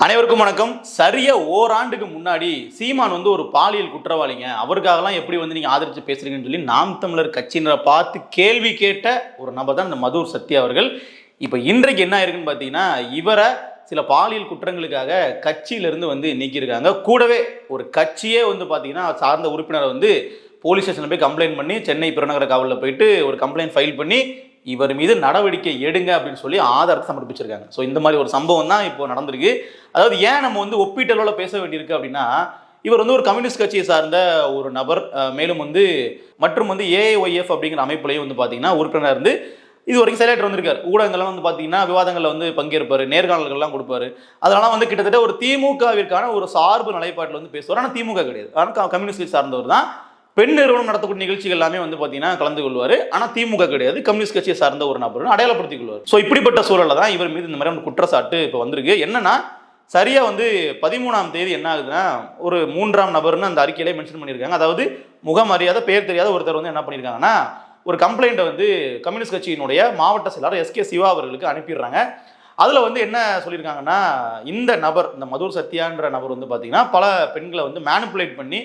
அனைவருக்கும் வணக்கம். சரியா ஓராண்டுக்கு முன்னாடி சீமான் வந்து ஒரு பாலியல் குற்றவாளிங்க, அவருக்காகலாம் எப்படி வந்து நீங்க ஆதரிச்சு பேசுறீங்கன்னு சொல்லி நாம் தமிழர் கட்சியினரை பார்த்து கேள்வி கேட்ட ஒரு நபர் தான் இந்த மதுர் சத்யா அவர்கள். இப்போ இன்றைக்கு என்ன ஆயிருக்குன்னு பார்த்தீங்கன்னா, இவரை சில பாலியல் குற்றங்களுக்காக கட்சியிலிருந்து வந்து நீக்கியிருக்காங்க. கூடவே ஒரு கட்சியே வந்து பார்த்தீங்கன்னா சார்ந்த உறுப்பினரை வந்து போலீஸ் ஸ்டேஷனில் போய் கம்ப்ளைண்ட் பண்ணி, சென்னை பெருநகர காவலில் போயிட்டு ஒரு கம்ப்ளைண்ட் ஃபைல் பண்ணி இவர் மீது நடவடிக்கை எடுங்க அப்படின்னு சொல்லி ஆதாரத்தை சமர்ப்பிச்சிருக்காங்க. ஸோ இந்த மாதிரி ஒரு சம்பவம் தான் இப்போ நடந்திருக்கு. அதாவது ஏன் நம்ம வந்து ஒப்பீட்டளவில் பேச வேண்டியிருக்கு அப்படின்னா, இவர் வந்து ஒரு கம்யூனிஸ்ட் கட்சியை சார்ந்த ஒரு நபர், மேலும் வந்து மற்றும் வந்து ஏஐஒய்எஃப் அப்படிங்கிற அமைப்புலையும் வந்து பார்த்தீங்கன்னா உறுப்பினராக இருந்து இது வரைக்கும் செயலாற்றி வந்திருக்காரு. ஊடகங்கள்லாம் வந்து பார்த்தீங்கன்னா விவாதங்களில் வந்து பங்கேற்பார், நேர்காணல்கள்லாம் கொடுப்பாரு. அதெல்லாம் வந்து கிட்டத்தட்ட ஒரு திமுகவிற்கான ஒரு சார்பு நிலைப்பாட்டில் வந்து பேசுவார். ஆனால் திமுக கிடையாது, ஆனால் கம்யூனிஸ்ட் சார்ந்தவர் தான். பெண் நிறுவனம் நடத்தக்கூடிய நிகழ்ச்சிகள் எல்லாமே வந்து பார்த்தீங்கன்னா கலந்து கொள்வார். ஆனால் திமுக கிடையாது, கம்யூனிஸ்ட் கட்சியை சார்ந்த ஒரு நபர் அடையாளப்படுத்திக் கொள்வார். ஸோ இப்படிப்பட்ட சூழலில் தான் இவர் மீது இந்த மாதிரி ஒரு குற்றச்சாட்டு இப்போ வந்திருக்கு. என்னன்னா, சரியா வந்து 13ஆம் தேதி என்ன ஆகுதுன்னா, ஒரு 3ஆம் நபர்னு அந்த அறிக்கையிலே மென்ஷன் பண்ணியிருக்காங்க. அதாவது முகம் அறியாத பெயர் தெரியாத ஒருத்தர் வந்து என்ன பண்ணியிருக்காங்கன்னா, ஒரு கம்ப்ளைண்ட்டை வந்து கம்யூனிஸ்ட் கட்சியினுடைய மாவட்ட செயலாளர் எஸ்கே சிவா அவர்களுக்கு அனுப்பிடுறாங்க. அதில் வந்து என்ன சொல்லியிருக்காங்கன்னா, இந்த நபர், இந்த மதுர் சத்யான்ற நபர் வந்து பார்த்தீங்கன்னா பல பெண்களை வந்து மேனிப்புலேட் பண்ணி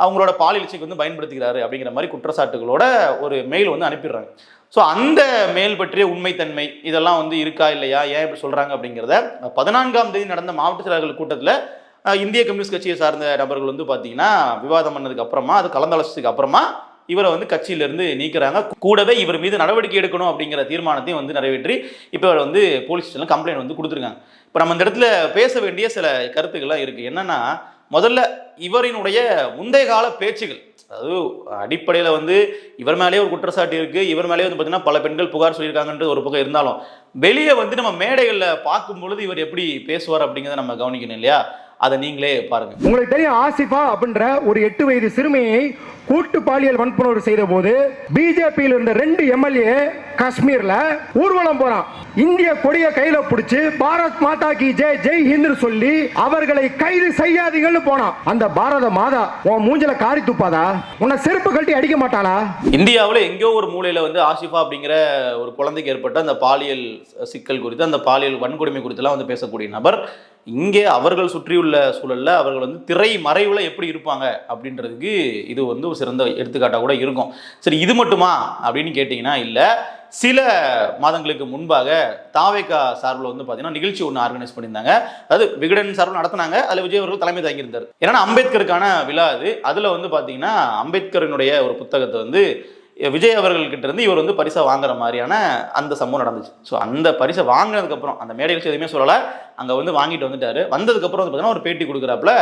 அவங்களோட பாலியல்ச்சிக்கு வந்து பயன்படுத்துகிறாரு அப்படிங்கிற மாதிரி குற்றச்சாட்டுகளோட ஒரு மெயில் வந்து அனுப்பிடுறாங்க. ஸோ அந்த மெயில் பற்றிய உண்மைத்தன்மை இதெல்லாம் வந்து இருக்கா இல்லையா, ஏன் இப்படி சொல்கிறாங்க அப்படிங்கிறத 14ஆம் தேதி நடந்த மாவட்ட செயலாளர்கள் கூட்டத்தில் இந்திய கம்யூனிஸ்ட் கட்சியை சார்ந்த நபர்கள் வந்து பார்த்தீங்கன்னா விவாதம் பண்ணதுக்கு அப்புறமா, அது கலந்தாலோசனைக்கு அப்புறமா இவரை வந்து கட்சியிலிருந்து நீக்கிறாங்க. கூடவே இவர் மீது நடவடிக்கை எடுக்கணும் அப்படிங்கிற தீர்மானத்தையும் வந்து நிறைவேற்றி இப்போ இவர் வந்து போலீஸ் ஸ்டேஷனில் கம்ப்ளைண்ட் வந்து கொடுத்துருக்காங்க. இப்போ நம்ம இந்த இடத்துல பேச வேண்டிய சில கருத்துக்கள்லாம் இருக்குது. என்னன்னா, முதல்ல இவரினுடைய முந்தைய கால பேச்சுகள், அதாவது அடிப்படையில் வந்து இவர் மேலேயே ஒரு குற்றச்சாட்டு இருக்குது, இவர் மேலேயே வந்து பார்த்தீங்கன்னா பல பெண்கள் புகார் சொல்லியிருக்காங்கன்றது ஒரு பக்கம் இருந்தாலும், வெளியே வந்து நம்ம மேடைகளில் பார்க்கும் பொழுது இவர் எப்படி பேசுவார் அப்படிங்கிறத நம்ம கவனிக்கணும் இல்லையா? அதை நீங்களே பாருங்க. உங்களுக்கு தெரியும், ஆசிஃபா அப்படின்ற ஒரு 8 வயது சிறுமியை கூட்டு பாலியல் வன்புணர்வு செய்த போது பிஜேபியில் இருந்த 2 எம்எல்ஏ காஷ்மீர்ல ஊர்வலம் போறான். இந்திய கொடியை கையில பிடிச்சு பாரத் மாதா கி ஜெய் ஜெய் ஹிந்த் சொல்லி அவர்களை கைது செய்யாதீங்கன்னு போனான். அந்த பாரத மாதா உன் மூஞ்சில காரி துப்பாதா? உன்னை செருப்பு கட்டி அடிக்க மாட்டாளா? இந்தியாவில் எங்கேயோ ஒரு மூலையில வந்து ஆசிஃபா அப்படிங்கிற ஒரு குழந்தைக்கு ஏற்பட்ட அந்த பாலியல் சிக்கல் குறித்து, அந்த பாலியல் வன்கொடுமை குறித்துலாம் வந்து பேசக்கூடிய நபர் இங்கே அவர்கள் சுற்றியுள்ள சூழல்ல அவர்கள் வந்து திரை மறைவுல எப்படி இருப்பாங்க அப்படின்றதுக்கு இது வந்து ஒரு சிறந்த எடுத்துக்காட்டாக கூட இருக்கும். சரி, இது மட்டுமா அப்படின்னு கேட்டிங்கன்னா இல்லை. சில மாதங்களுக்கு முன்பாக தாவேகா சார்பில் வந்து பார்த்தீங்கன்னா நிகழ்ச்சி ஒன்று ஆர்கனைஸ் பண்ணியிருந்தாங்க. அதாவது விகடன் சார்பில் நடத்தினாங்க. அதில் விஜய் அவர்கள் தலைமை தாங்கியிருந்தார். ஏன்னா அம்பேத்கருக்கான விழா அது. அதில் வந்து பார்த்தீங்கன்னா அம்பேத்கரினுடைய ஒரு புத்தகத்தை வந்து விஜய் அவர்கள்கிட்ட இருந்து இவர் வந்து பரிசை வாங்குற மாதிரியான அந்த சம்பவம் நடந்துச்சு. ஸோ அந்த பரிசை வாங்கினதுக்கப்புறம் அந்த மேடையில் எதுவுமே சொல்லலை, அங்கே வந்து வாங்கிட்டு வந்துட்டாரு. வந்ததுக்கப்புறம் வந்து பார்த்தீங்கன்னா ஒரு பேட்டி கொடுக்குறாப்புல,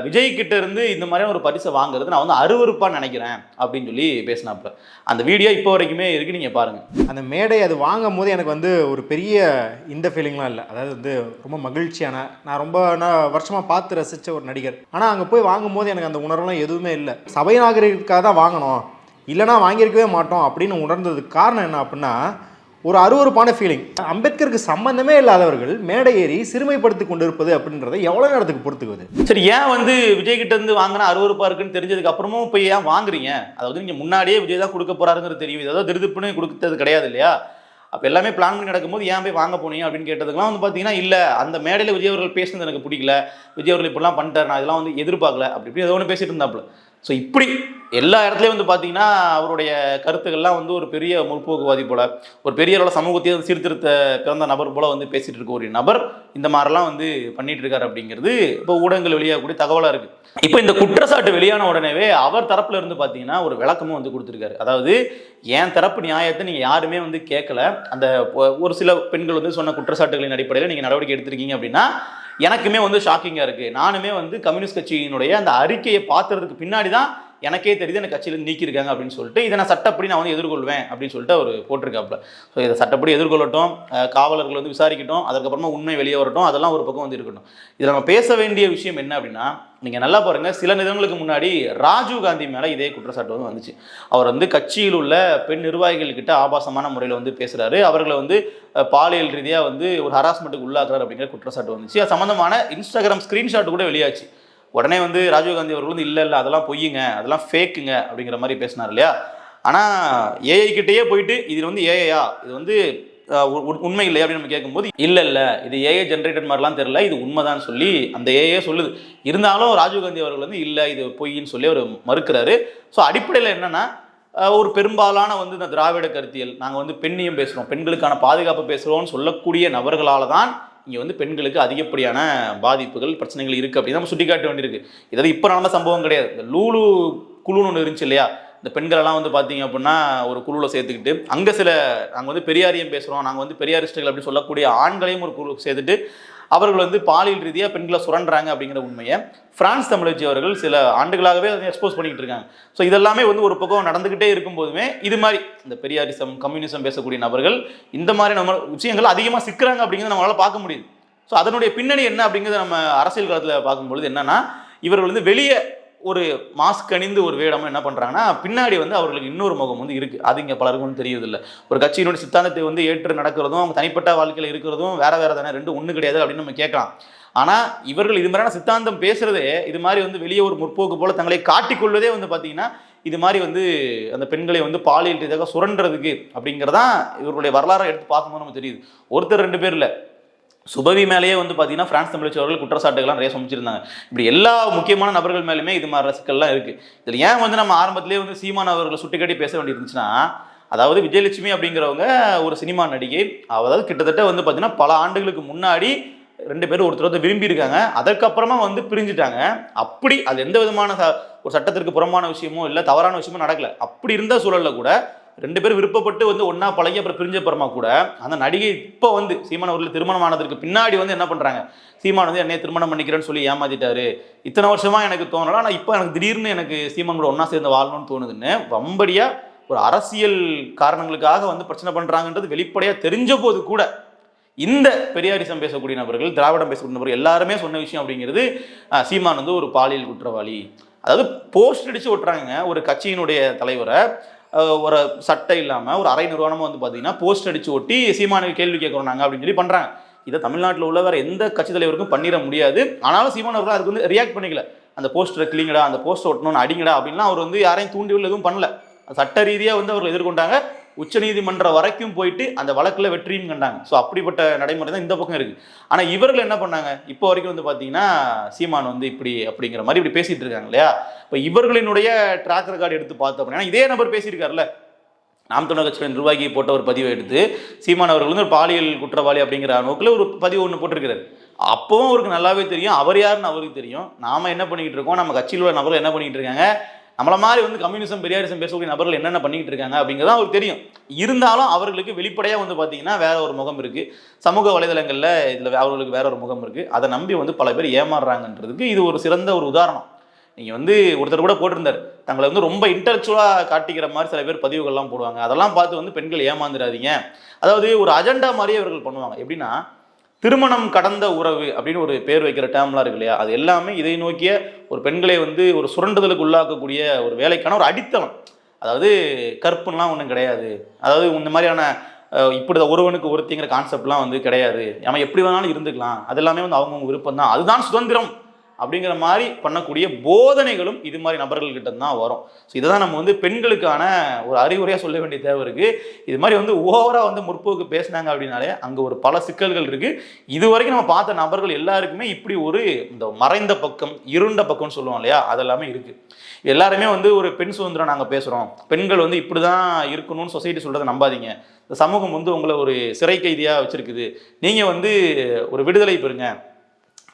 விஜய் கிட்ட இருந்து இந்த மாதிரியான ஒரு பரிசை வாங்குறது நான் வந்து அருவருப்பான்னு நினைக்கிறேன் அப்படின்னு சொல்லி பேசினாப்புல. அந்த வீடியோ இப்போ வரைக்குமே இருக்கு, நீங்கள் பாருங்கள். அந்த மேடை அது வாங்கும் போது எனக்கு வந்து ஒரு பெரிய இந்த ஃபீலிங்லாம் இல்லை. அதாவது வந்து ரொம்ப மகிழ்ச்சியான, நான் வருஷமாக பார்த்து ரசித்த ஒரு நடிகர். ஆனால் அங்கே போய் வாங்கும் போது எனக்கு அந்த உணர்வுலாம் எதுவுமே இல்லை. சபை நாகரிகத்துக்காக தான் வாங்கணும், இல்லைனா வாங்கியிருக்கவே மாட்டோம் அப்படின்னு உணர்ந்ததுக்கு காரணம் என்ன அப்படின்னா, ஒரு அருவருப்பான ஃபீலிங். அம்பேத்கருக்கு சம்பந்தமே இல்லாதவர்கள் மேடை ஏறி சிறுமைப்படுத்தி கொண்டு இருப்பது அப்படின்றத எவ்வளோ நேரத்துக்கு பொறுத்துக்குது? சரி, ஏன் வந்து விஜய் கிட்ட இருந்து வாங்கினா அருவருப்பா இருக்குன்னு தெரிஞ்சதுக்கு அப்புறமும் போய் ஏன் வாங்குறீங்க? அதாவது நீங்கள் முன்னாடியே விஜய் தான் கொடுக்க போறாருங்கிறது தெரியும், ஏதாவது திருதுப்புன்னு கொடுத்தது கிடையாது இல்லையா? அப்போ எல்லாமே பிளான் பண்ணி நடக்கும்போது ஏன் போய் வாங்க போனீங்க அப்படின்னு கேட்டதுக்கெல்லாம் வந்து பார்த்தீங்கன்னா, இல்லை அந்த மேடையில் விஜய் அவர்கள் பேசுனது எனக்கு பிடிக்கல, விஜய் அவர்கள் இப்படிலாம் பண்ணிட்டார், நான் இதெல்லாம் வந்து எதிர்பார்க்கல, அப்படி இப்படி ஏதோ ஒன்று பேசிட்டு இருந்தாப்புல. ஸோ இப்படி எல்லா இடத்துலையும் வந்து பார்த்தீங்கன்னா அவருடைய கருத்துக்கள்லாம் வந்து ஒரு பெரிய முற்போக்குவாதி போல, ஒரு பெரிய அளவில் சமூகத்தையே சீர்திருத்த பிறந்த நபர் போல வந்து பேசிட்டு இருக்க ஒரு நபர் இந்த மாதிரிலாம் வந்து பண்ணிட்டு இருக்காரு அப்படிங்கிறது இப்போ ஊடகங்கள் வெளியாகக்கூடிய தகவலாக இருக்குது. இப்போ இந்த குற்றச்சாட்டு வெளியான உடனேவே அவர் தரப்புல இருந்து பார்த்தீங்கன்னா ஒரு விளக்கமும் வந்து கொடுத்துருக்காரு. அதாவது என் தரப்பு நியாயத்தை நீங்கள் யாருமே வந்து கேட்கல, அந்த ஒரு சில பெண்கள் வந்து சொன்ன குற்றச்சாட்டுகளின் அடிப்படையில் நீங்கள் நடவடிக்கை எடுத்திருக்கீங்க அப்படின்னா எனக்குமே வந்து ஷாக்கிங்காக இருக்குது. நானுமே வந்து கம்யூனிஸ்ட் கட்சியினுடைய அந்த அறிக்கையை பார்த்துறதுக்கு பின்னாடி தான் எனக்கே தெரியுது எனக்கு கட்சியிலேருந்து நீக்கியிருக்காங்க அப்படின்னு சொல்லிட்டு, இதை நான் சட்டப்படி நான் வந்து எதிர்கொள்வேன் அப்படின்னு சொல்லிட்டு அவர் போட்டிருக்காப்புல. ஸோ இதை சட்டப்படி எதிர்கொள்ளட்டும், காவலர்கள் வந்து விசாரிக்கட்டும், அதுக்கப்புறமா உண்மை வெளியே வரட்டும், அதெல்லாம் ஒரு பக்கம் வந்து இருக்கட்டும். இதில் நம்ம பேச வேண்டிய விஷயம் என்ன அப்படின்னா, நீங்கள் நல்லா பாருங்கள், சில நிமிடங்களுக்கு முன்னாடி ராஜீவ் காந்தி மேலே இதே குற்றச்சாட்டு வந்து வந்துச்சு. அவர் வந்து கட்சியில் உள்ள பெண் நிர்வாகிகள்கிட்ட ஆபாசமான முறையில் வந்து பேசுகிறாரு, அவர்களை வந்து பாலியல் ரீதியாக வந்து ஒரு ஹராஸ்மெண்ட்டுக்கு உள்ளாக்குறாரு அப்படிங்கிற குற்றச்சாட்டு வந்துச்சு. அது சம்மந்தமான இன்ஸ்டாகிராம் ஸ்க்ரீன்ஷாட் கூட வெளியாச்சு. உடனே வந்து ராஜீவ்காந்தி அவர்கள் வந்து இல்லை அதெல்லாம் பொய்யுங்க, அதெல்லாம் ஃபேக்குங்க அப்படிங்கிற மாதிரி பேசினார் இல்லையா? ஆனால் ஏஐ கிட்டேயே போயிட்டு இது வந்து ஏஐயா, இது வந்து உண்மை இல்லை அப்படின்னு நம்ம கேட்கும்போது இல்லை இது ஏஏ ஜென்ரேட்டட் மாதிரிலாம் தெரியல, இது உண்மைதான் சொல்லி அந்த ஏஏ சொல்லுது. இருந்தாலும் ராஜீவ்காந்தி அவர்கள் வந்து இல்லை இது பொய்ன்னு சொல்லி அவர் மறுக்கிறாரு. ஸோ அடிப்படையில் என்னன்னா ஒரு பெரும்பாலான வந்து இந்த திராவிட கருத்தியல், நாங்கள் வந்து பெண்ணியம் பேசுகிறோம், பெண்களுக்கான பாதுகாப்பு பேசுகிறோம்னு சொல்லக்கூடிய நபர்களால் தான் இங்கே வந்து பெண்களுக்கு அதிகப்படியான பாதிப்புகள் பிரச்சனைகள் இருக்குது அப்படின்னு நம்ம சுட்டிக்காட்ட வேண்டியிருக்கு. இதாவது இப்போ நடந்த சம்பவம் கிடையாது. இந்த லூலு குழுன்னு ஒன்று இருந்துச்சு இல்லையா, இந்த பெண்களெல்லாம் வந்து பார்த்தீங்க அப்படின்னா ஒரு குழுவில் சேர்த்துக்கிட்டு அங்கே நாங்கள் வந்து பெரியாரியம் பேசுகிறோம், நாங்கள் வந்து பெரியாரிஸ்டுகள் அப்படின்னு சொல்லக்கூடிய ஆண்களையும் ஒரு குழு சேர்த்துட்டு அவர்கள் வந்து பாலியல் ரீதியாக பெண்களை சுரண்டுறாங்க அப்படிங்கிற உண்மையை பிரான்ஸ் தமிழச்சி அவர்கள் சில ஆண்டுகளாகவே அதை எக்ஸ்போஸ் பண்ணிக்கிட்டு இருக்காங்க. ஸோ இதெல்லாமே வந்து ஒரு பக்கம் நடந்துக்கிட்டே இருக்கும்போதுமே இது மாதிரி இந்த பெரியாரிசம் கம்யூனிசம் பேசக்கூடிய நபர்கள் இந்த மாதிரி நம்ம விஷயங்கள் அதிகமாக சிக்கிறாங்க அப்படிங்கிறத நம்மளால் பார்க்க முடியுது. ஸோ அதனுடைய பின்னணி என்ன அப்படிங்கிறத நம்ம அரசியல் காலத்தில் பார்க்கும்பொழுது என்னன்னா, இவர்கள் வந்து வெளியே ஒரு மாஸ்க் அணிந்து ஒரு வேடமும் என்ன பண்ணுறாங்கன்னா பின்னாடி வந்து அவர்களுக்கு இன்னொரு முகம் வந்து இருக்குது. அது இங்கே பலருக்கும் வந்து தெரியுதில்லை. ஒரு கட்சியினுடைய சித்தாந்தத்தை வந்து ஏற்று நடக்கிறதும் அவங்க தனிப்பட்ட வாழ்க்கையில் இருக்கிறதும் வேற தானே, ரெண்டும் ஒன்று கிடையாது அப்படின்னு நம்ம கேட்கலாம். ஆனால் இவர்கள் இது மாதிரியான சித்தாந்தம் பேசுகிறதே இது மாதிரி வந்து வெளியே ஒரு முற்போக்கு போல தங்களை காட்டிக்கொள்வதே வந்து பார்த்தீங்கன்னா இது மாதிரி வந்து அந்த பெண்களை வந்து பாலியல் ரீதியாக சுரண்டுறதுக்கு அப்படிங்கிறதான் இவர்களுடைய வரலாறை எடுத்து பார்க்கும்போது நமக்கு தெரியுது. ஒருத்தர் ரெண்டு பேர் இல்லை, சுபவி மேலேயே வந்து பார்த்தீங்கன்னா பிரான்ஸ் தமிழச்சி அவர்கள் குற்றச்சாட்டுகள்லாம் நிறைய சமைச்சிருந்தாங்க. இப்படி எல்லா முக்கியமான நபர்கள் மேலுமே இது மாதிரி சிக்கல்லாம் இருக்குது. இதில் ஏன் வந்து நம்ம ஆரம்பத்திலே வந்து சீமான் அவர்களை சுட்டிக்காட்டி பேச வேண்டியிருந்துச்சுன்னா, அதாவது விஜயலட்சுமி அப்படிங்கிறவங்க ஒரு சினிமா நடிகை, அதாவது கிட்டத்தட்ட வந்து பார்த்தீங்கன்னா பல ஆண்டுகளுக்கு முன்னாடி ரெண்டு பேரும் ஒருத்தர் விரும்பியிருக்காங்க, அதற்கப்புறமா வந்து பிரிஞ்சுட்டாங்க. அப்படி அது எந்த விதமான ஒரு சட்டத்திற்கு புறமான விஷயமோ இல்லை தவறான விஷயமோ நடக்கல. அப்படி இருந்த சூழலில் கூட ரெண்டு பேரும் விருப்பப்பட்டு வந்து ஒன்றா பழகி அப்புறம் பிரிஞ்ச அப்புறமா கூட அந்த நடிகை இப்போ வந்து சீமான் அவர்கள் திருமணம் ஆனதற்கு பின்னாடி வந்து என்ன பண்ணுறாங்க, சீமான் வந்து என்னைய திருமணம் பண்ணிக்கிறேன்னு சொல்லி ஏமாத்திட்டாரு, இத்தனை வருஷமாக எனக்கு தோணலாம், ஆனால் இப்போ எனக்கு திடீர்னு எனக்கு சீமான் கூட ஒன்றா சேர்ந்து வாழணும்னு தோணுதுன்னு வம்படியாக ஒரு அரசியல் காரணங்களுக்காக வந்து பிரச்சனை பண்ணுறாங்கன்றது வெளிப்படையாக தெரிஞ்ச போது கூட இந்த பெரியாரிசம் பேசக்கூடிய நபர்கள், திராவிடம் பேசக்கூடிய நபர்கள் எல்லாருமே சொன்ன விஷயம் அப்படிங்கிறது சீமான் வந்து ஒரு பாலியல் குற்றவாளி. அதாவது போஸ்ட் அடித்து ஒட்டுறாங்க ஒரு கட்சியினுடைய தலைவரை, ஒரு சட்டை இல்லாமல் ஒரு அரை நிறுவனமாக வந்து பார்த்தீங்கன்னா போஸ்ட் அடித்து ஒட்டி சீமானுக்கு கேள்வி கேட்குறோம் நாங்கள் அப்படின்னு சொல்லி பண்ணுறாங்க. இதை தமிழ்நாட்டில் உள்ள வேறு எந்த கட்சி தலைவருக்கும் பண்ணிட முடியாது. ஆனாலும் சீமான் அவர்கள் அதுக்கு வந்து ரியாக்ட் பண்ணிக்கல. அந்த போஸ்டரை கிளிங்கடா, அந்த போஸ்டர் ஒட்டணும்னு அடிங்கடா அப்படின்லாம் அவர் வந்து யாரையும் தூண்டிவில்லை, எதுவும் பண்ணல. சட்ட ரீதியாக வந்து அவர்கள் எதிர்கொண்டாங்க. உச்சநீதிமன்றம் வரைக்கும் போயிட்டு அந்த வழக்கில் வெற்றியும் கண்டாங்க. ஸோ அப்படிப்பட்ட நடைமுறை தான் இந்த பக்கம் இருக்குது. ஆனால் இவர்கள் என்ன பண்ணாங்க, இப்போ வரைக்கும் வந்து பார்த்தீங்கன்னா சீமான் வந்து இப்படி அப்படிங்கிற மாதிரி இப்படி பேசிகிட்டு இருக்காங்க இல்லையா. இப்போ இவர்களினுடைய ட்ராக் ரெக்கார்டு எடுத்து பார்த்தோம் அப்படின்னா இதே நபர் பேசியிருக்காருல்ல, நாம் தமிழர் கட்சியின் நிர்வாகி போட்ட ஒரு பதிவை எடுத்து சீமான் அவர்கள் வந்து ஒரு பாலியல் குற்றவாளி அப்படிங்கிற நோக்கில் ஒரு பதிவு ஒன்று போட்டிருக்கிறாரு. அப்பவும் அவருக்கு நல்லாவே தெரியும் அவர் யாருன்னு அவருக்கு தெரியும். நாம் என்ன பண்ணிக்கிட்டு இருக்கோம், நம்ம கட்சியில் உள்ள நபர்கள் என்ன பண்ணிக்கிட்டு இருக்காங்க, நம்மள மாதிரி வந்து கம்யூனிசம் பெரியாரிசம் பேசக்கூடிய நபர்கள் என்னென்ன பண்ணிக்கிட்டு இருக்காங்க அப்படிங்கிறதான் அவருக்கு தெரியும். இருந்தாலும் அவர்களுக்கு வெளிப்படையாக வந்து பார்த்தீங்கன்னா வேற ஒரு முகம் இருக்குது, சமூக வலைதளங்களில் இதில் அவர்களுக்கு வேற ஒரு முகம் இருக்குது. அதை நம்பி வந்து பல பேர் ஏமாறுறாங்கன்றதுக்கு இது ஒரு சிறந்த ஒரு உதாரணம். நீங்கள் வந்து ஒருத்தர் கூட போட்டிருந்தார், தங்களை வந்து ரொம்ப இன்டெலெக்சுவலாக காட்டிக்கிற மாதிரி சில பேர் பதிவுகள்லாம் போடுவாங்க, அதெல்லாம் பார்த்து வந்து பெண்கள் ஏமாந்துடாதீங்க. அதாவது ஒரு அஜெண்டா மாதிரியே அவர்கள் பண்ணுவாங்க. எப்படின்னா திருமணம் கடந்த உறவு அப்படின்னு ஒரு பேர் வைக்கிற டேம்லாம் இருக்கு இல்லையா, அது எல்லாமே இதை நோக்கிய ஒரு பெண்களை வந்து ஒரு சுரண்டுதலுக்கு உள்ளாக்கக்கூடிய ஒரு வேலைக்கான ஒரு அடித்தளம். அதாவது கற்புலாம் ஒன்றும் கிடையாது, அதாவது இந்த மாதிரியான இப்படி ஒருவனுக்கு ஒருத்திங்கிற கான்செப்ட்லாம் வந்து கிடையாது, நம்ம எப்படி வேணாலும் இருந்துக்கலாம், அது எல்லாமே வந்து அவங்கவுங்க விருப்பம் தான், அதுதான் சுதந்திரம் அப்படிங்கிற மாதிரி பண்ணக்கூடிய போதனைகளும் இது மாதிரி நபர்கள்கிட்ட தான் வரும். ஸோ இதை தான் நம்ம வந்து பெண்களுக்கான ஒரு அறிவுரையாக சொல்ல வேண்டிய தேவை இருக்குது. இது மாதிரி வந்து ஓவராக வந்து முற்போக்கு பேசினாங்க அப்படின்னாலே அங்கே ஒரு பல சிக்கல்கள் இருக்குது. இது வரைக்கும் நம்ம பார்த்த நபர்கள் எல்லாருக்குமே இப்படி ஒரு இந்த மறைந்த பக்கம், இருண்ட பக்கம்னு சொல்லுவோம் இல்லையா, அதெல்லாமே இருக்குது. எல்லாருமே வந்து ஒரு பெண் சுதந்திரம் நாங்கள் பேசுகிறோம், பெண்கள் வந்து இப்படி தான் இருக்கணும்னு சொசைட்டி சொல்கிறத நம்பாதீங்க, இந்த சமூகம் வந்து உங்களை ஒரு சிறை கைதியாக வச்சுருக்குது, நீங்கள் வந்து ஒரு விடுதலை பெறுங்க,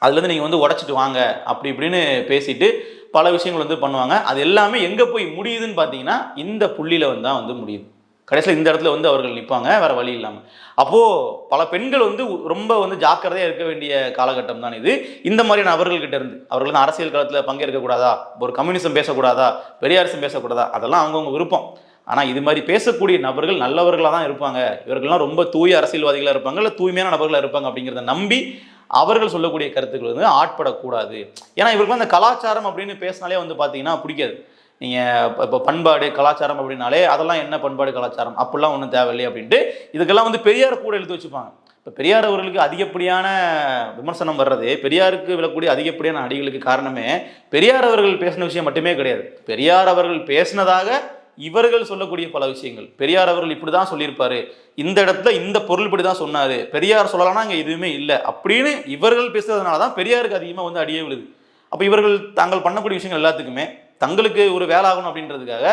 அதுலேருந்து நீங்கள் வந்து உடச்சிட்டு வாங்க அப்படி இப்படின்னு பேசிட்டு பல விஷயங்கள் வந்து பண்ணுவாங்க. அது எல்லாமே எங்கே போய் முடியுதுன்னு பார்த்தீங்கன்னா இந்த புள்ளியில் வந்து தான் வந்து முடியுது. கடைசியில் இந்த இடத்துல வந்து அவர்கள் நிற்பாங்க வேறு வழி இல்லாமல். அப்போது பல பெண்கள் வந்து ரொம்ப வந்து ஜாக்கிரதையாக இருக்க வேண்டிய காலகட்டம் தான் இது. இந்த மாதிரியான நபர்கள்கிட்ட இருந்து அவர்கள் வந்து அரசியல் காலத்தில் பங்கேற்கக்கூடாதா, ஒரு கம்யூனிசம் பேசக்கூடாதா, பெரியாரிசம் பேசக்கூடாதா, அதெல்லாம் அவங்கவுங்க விருப்பம். ஆனால் இது மாதிரி பேசக்கூடிய நபர்கள் நல்லவர்களாக தான் இருப்பாங்க, இவர்கள்லாம் ரொம்ப தூய அரசியல்வாதிகளாக இருப்பாங்க, இல்லை தூய்மையான நபர்களாக இருப்பாங்க அப்படிங்கிறத நம்பி அவர்கள் சொல்லக்கூடிய கருத்துக்கள் வந்து ஆட்படக்கூடாது. ஏன்னா இவர்களுக்கு அந்த கலாச்சாரம் அப்படின்னு பேசினாலே வந்து பார்த்தீங்கன்னா பிடிக்காது. நீங்கள் இப்போ பண்பாடு கலாச்சாரம் அப்படின்னாலே அதெல்லாம் என்ன பண்பாடு கலாச்சாரம் அப்படிலாம் ஒன்றும் தேவையில்லை அப்படின்ட்டு இதுக்கெல்லாம் வந்து பெரியார் கூட எழுதி வச்சுப்பாங்க. இப்போ பெரியார் அவர்களுக்கு அதிகப்படியான விமர்சனம் வர்றது, பெரியாருக்கு விழக்கூடிய அதிகப்படியான அடிகளுக்கு காரணமே பெரியார் அவர்கள் பேசின விஷயம் மட்டுமே கிடையாது, பெரியார் அவர்கள் பேசினதாக இவர்கள் சொல்லக்கூடிய பல விஷயங்கள், பெரியார் அவர்கள் இப்படி தான் சொல்லியிருப்பாரு, இந்த இடத்துல இந்த பொருள் இப்படி தான் சொன்னாரு, பெரியார் சொல்லலாம்னா இங்கே எதுவுமே இல்லை அப்படின்னு இவர்கள் பேசுறதுனால தான் பெரியாருக்கு அதிகமாக வந்து அடியே விழுது. அப்போ இவர்கள் தாங்கள் பண்ணக்கூடிய விஷயங்கள் எல்லாத்துக்குமே தங்களுக்கு ஒரு வேலை ஆகணும் அப்படின்றதுக்காக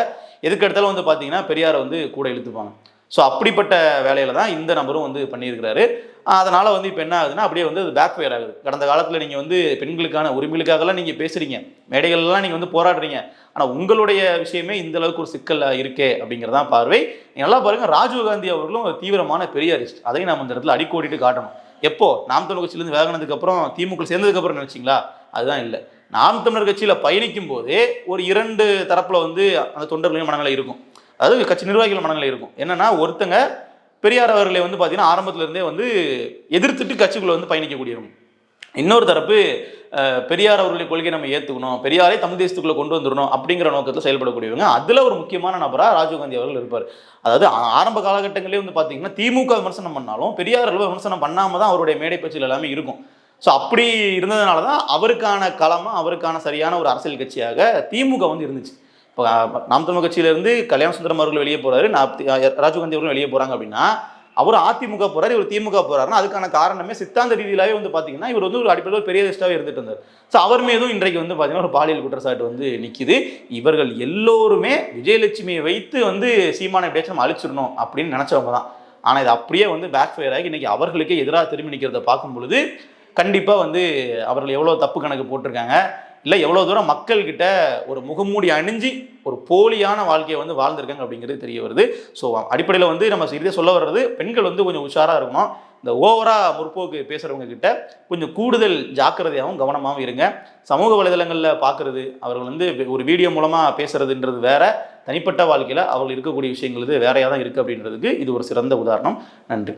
எதுக்கு எடுத்தாலும் வந்து பார்த்தீங்கன்னா பெரியாரை வந்து கூட இழுத்துப்பாங்க. ஸோ அப்படிப்பட்ட வேலையில தான் இந்த நபரும் வந்து பண்ணியிருக்கிறாரு. அதனால் வந்து இப்போ என்ன ஆகுதுன்னா அப்படியே வந்து அது பேக் ஃபயர் ஆகுது. கடந்த காலத்தில் நீங்கள் வந்து பெண்களுக்கான உரிமைகளுக்காகலாம் நீங்கள் பேசுகிறீங்க, மேடைகள்லாம் நீங்கள் வந்து போராடுறீங்க, ஆனால் உங்களுடைய விஷயமே இந்த அளவுக்கு ஒரு சிக்கல் இருக்கே அப்படிங்கிறதான் பார்வை. நல்லா பாருங்கள், ராஜீவ்காந்தி அவர்களும் ஒரு தீவிரமான பெரியாரிஸ்ட். அதையும் நம்ம இந்த இடத்துல அடிக்கோடிட்டு காட்டணும். எப்போ நாம் தமிழர் கட்சியிலேருந்து வேகனதுக்கப்புறம் திமுக சேர்ந்ததுக்கப்புறம் நினச்சிங்களா? அதுதான் இல்லை. நாம் தமிழர் கட்சியில் பயணிக்கும் போதே ஒரு 2 தரப்பில் வந்து அந்த தொண்டர்களின் மனநிலை இருக்கும், அதாவது கட்சி நிர்வாகிகள் மனநிலை இருக்கும். என்னன்னா, ஒருத்தங்க பெரியார் அவர்களை வந்து பார்த்தீங்கன்னா ஆரம்பத்துல இருந்தே வந்து எதிர்த்துட்டு கட்சிக்குள்ள வந்து பயணிக்கக்கூடியவங்க. இன்னொரு தரப்பு பெரியார் அவர்களுடைய கொள்கையை நம்ம ஏற்றுக்கணும், பெரியாரை தமிழ் தேசத்துக்குள்ள கொண்டு வந்துடணும் அப்படிங்கிற நோக்கத்தில் செயல்படக்கூடியவங்க. அதில் ஒரு முக்கியமான நபராக ராஜீவ்காந்தி அவர்கள் இருப்பார். அதாவது ஆரம்ப காலகட்டங்களே வந்து பார்த்தீங்கன்னா திமுக விமர்சனம் பண்ணாலும் பெரியார் அளவு விமர்சனம் பண்ணாமல் தான் அவருடைய மேடை பேச்சுகள் எல்லாமே இருக்கும். ஸோ அப்படி இருந்ததுனால தான் அவருக்கான களமாக, அவருக்கான சரியான ஒரு அரசியல் கட்சியாக திமுக வந்து இருந்துச்சு. இப்போ நாம் தமிழ் கட்சியிலேருந்து கல்யாண சுந்தரம் அவர்கள் வெளியே போகிறாரு, ராஜீவ்காந்தி அவர்கள் வெளியே போகிறாங்க அப்படின்னா, அவர் அதிமுக போகிறார், இவர் திமுக போகிறாருன்னா அதுக்கான காரணமே சித்தாந்த ரீதியிலாவே வந்து பார்த்தீங்கன்னா இவர் வந்து ஒரு அடிப்படையில் ஒரு பெரிய லிஸ்ட்டாகவே இருந்துட்டு இருந்தார். ஸோ அவர் மீதும் இன்றைக்கு வந்து பார்த்தீங்கன்னா ஒரு பாலியல் குற்றச்சாட்டு வந்து நிற்கிது. இவர்கள் எல்லோருமே விஜயலட்சுமியை வைத்து வந்து சீமானை எப்படியாச்சும் நம்ம அழிச்சிடணும் அப்படின்னு நினச்சவங்க தான். ஆனால் இது அப்படியே வந்து பேக் ஃபயர் ஆகி இன்னைக்கு அவர்களுக்கே எதிராக திரும்பி நிற்கிறத பார்க்கும் பொழுது கண்டிப்பாக வந்து அவர்கள் எவ்வளோ தப்பு கணக்கு போட்டிருக்காங்க, இல்லை எவ்வளோ தூரம் மக்கள்கிட்ட ஒரு முகமூடி அணிஞ்சு ஒரு போலியான வாழ்க்கையை வந்து வாழ்ந்திருக்காங்க அப்படிங்கிறது தெரிய வருது. ஸோ அடிப்படையில் வந்து நம்ம இதை சொல்ல வர்றது, பெண்கள் வந்து கொஞ்சம் உஷாராக இருக்கணும். இந்த ஓவராக முற்போக்கு பேசுகிறவங்க கிட்ட கொஞ்சம் கூடுதல் ஜாக்கிரதையாகவும் கவனமாகவும் இருங்க. சமூக வலைதளங்களில் பார்க்குறது, அவர்கள் வந்து ஒரு வீடியோ மூலமாக பேசுறதுன்றது வேற, தனிப்பட்ட வாழ்க்கையில் அவர்கள் இருக்கக்கூடிய விஷயங்கள் இது வேறையாக தான் இருக்குது அப்படின்றதுக்கு இது ஒரு சிறந்த உதாரணம். நன்றி.